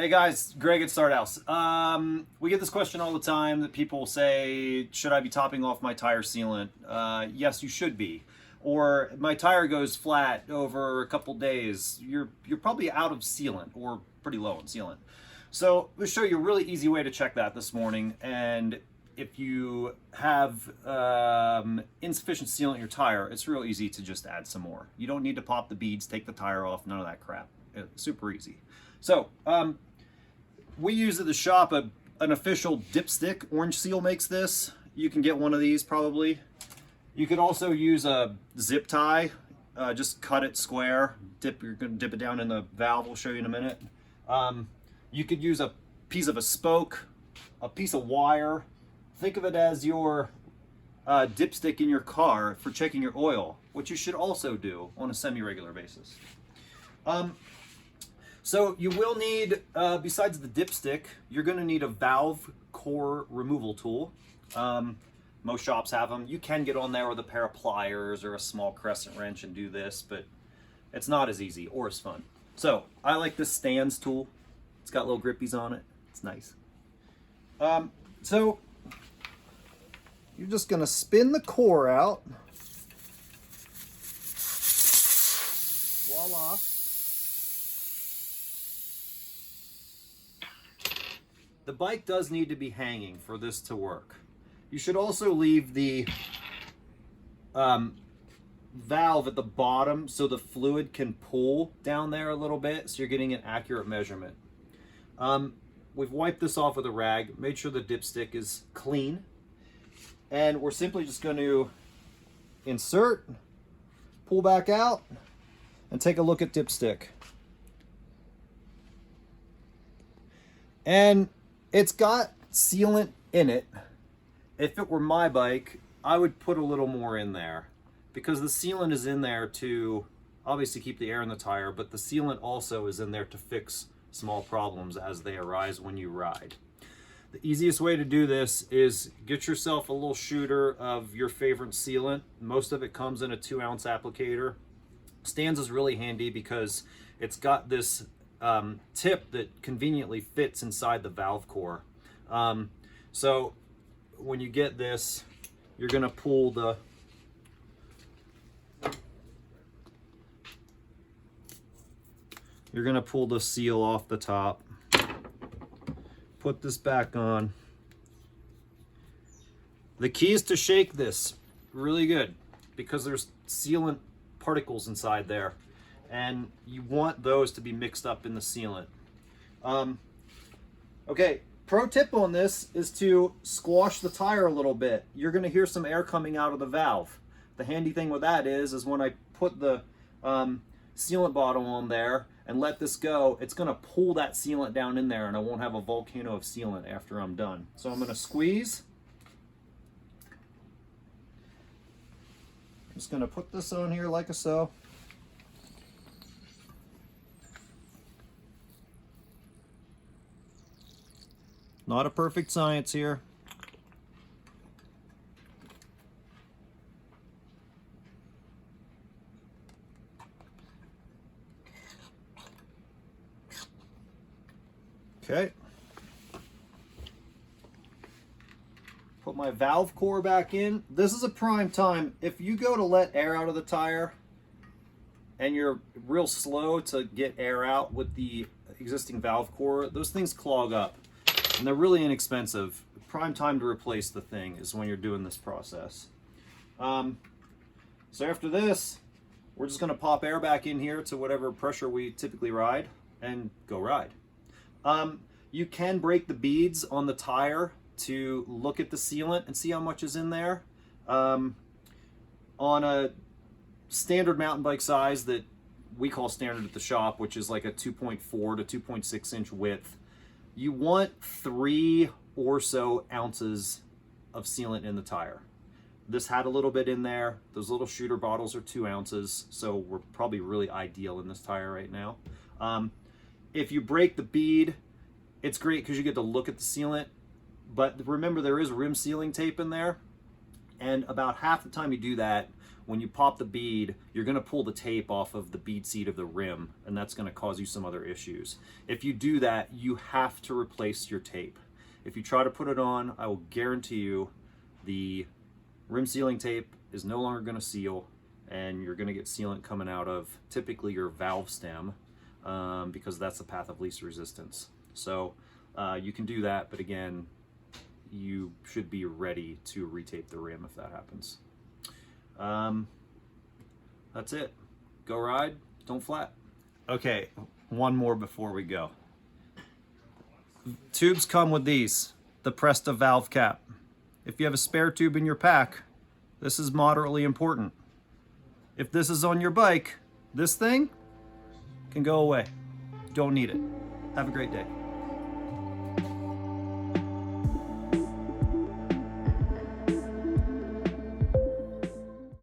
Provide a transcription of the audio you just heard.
Hey guys, Greg at Start House. We get this question all the time that people say, should I be topping off my tire sealant? Yes, you should be. Or my tire goes flat over a couple days. You're probably out of sealant or pretty low on sealant. So we'll show you a really easy way to check that this morning. And if you have insufficient sealant in your tire, it's real easy to just add some more. You don't need to pop the beads, take the tire off, none of that crap. It's super easy. So we use at the shop an official Dipstick. Orange Seal makes this. You can get one of these probably. You could also use a zip tie. Just cut it square. You're going to dip it down in the valve. We'll show you in a minute. You could use a piece of a spoke, a piece of wire. Think of it as your dipstick in your car for checking your oil, which you should also do on a semi-regular basis. So you will need, besides the dipstick, you're going to need a valve core removal tool. Most shops have them. You can get on there with a pair of pliers or a small crescent wrench and do this, but it's not as easy or as fun. So I like this stands tool. It's got little grippies on it. It's nice. So you're just going to spin the core out. Voila. The bike does need to be hanging for this to work. You should also leave the valve at the bottom so the fluid can pool down there a little bit so you're getting an accurate measurement. We've wiped this off with a rag, made sure the dipstick is clean, and we're simply just going to insert, pull back out, and take a look at dipstick. And it's got sealant in it. If it were my bike, I would put a little more in there because the sealant is in there to obviously keep the air in the tire, but the sealant also is in there to fix small problems as they arise when you ride. The easiest way to do this is get yourself a little shooter of your favorite sealant. Most of it comes in a 2-ounce applicator. Stands is really handy because it's got this tip that conveniently fits inside the valve core. So when you get this, you're going to pull the seal off the top. Put this back on. The key is to shake this really good because there's sealant particles inside there and you want those to be mixed up in the sealant. Okay, pro tip on this is to squash the tire a little bit. You're going to hear some air coming out of the valve. The handy thing with that is when I put the sealant bottle on there and let this go, it's going to pull that sealant down in there and I won't have a volcano of sealant after I'm done. So I'm going to squeeze. I'm just going to put this on here like so. Not a perfect science here. Okay. Put my valve core back in. This is a prime time. If you go to let air out of the tire and you're real slow to get air out with the existing valve core, those things clog up. And they're really inexpensive. Prime time to replace the thing is when you're doing this process. So after this, we're just going to pop air back in here to whatever pressure we typically ride and go ride. You can break the beads on the tire to look at the sealant and see how much is in there. On a standard mountain bike size that we call standard at the shop, which is like a 2.4 to 2.6 inch width, you want 3 or so ounces of sealant in the tire. This had a little bit in there. Those little shooter bottles are 2 ounces, so we're probably really ideal in this tire right now. If you break the bead, it's great because you get to look at the sealant, but remember there is rim sealing tape in there, and about half the time you do that, when you pop the bead, you're going to pull the tape off of the bead seat of the rim, and that's going to cause you some other issues. If you do that, you have to replace your tape. If you try to put it on, I will guarantee you the rim sealing tape is no longer going to seal, and you're going to get sealant coming out of typically your valve stem, because that's the path of least resistance. So you can do that, but again, you should be ready to retape the rim if that happens. That's it. Go ride, don't flat. Okay, one more before we go. Tubes come with these, the Presta valve cap. If you have a spare tube in your pack, this is moderately important. If this is on your bike, this thing can go away. Don't need it. Have a great day.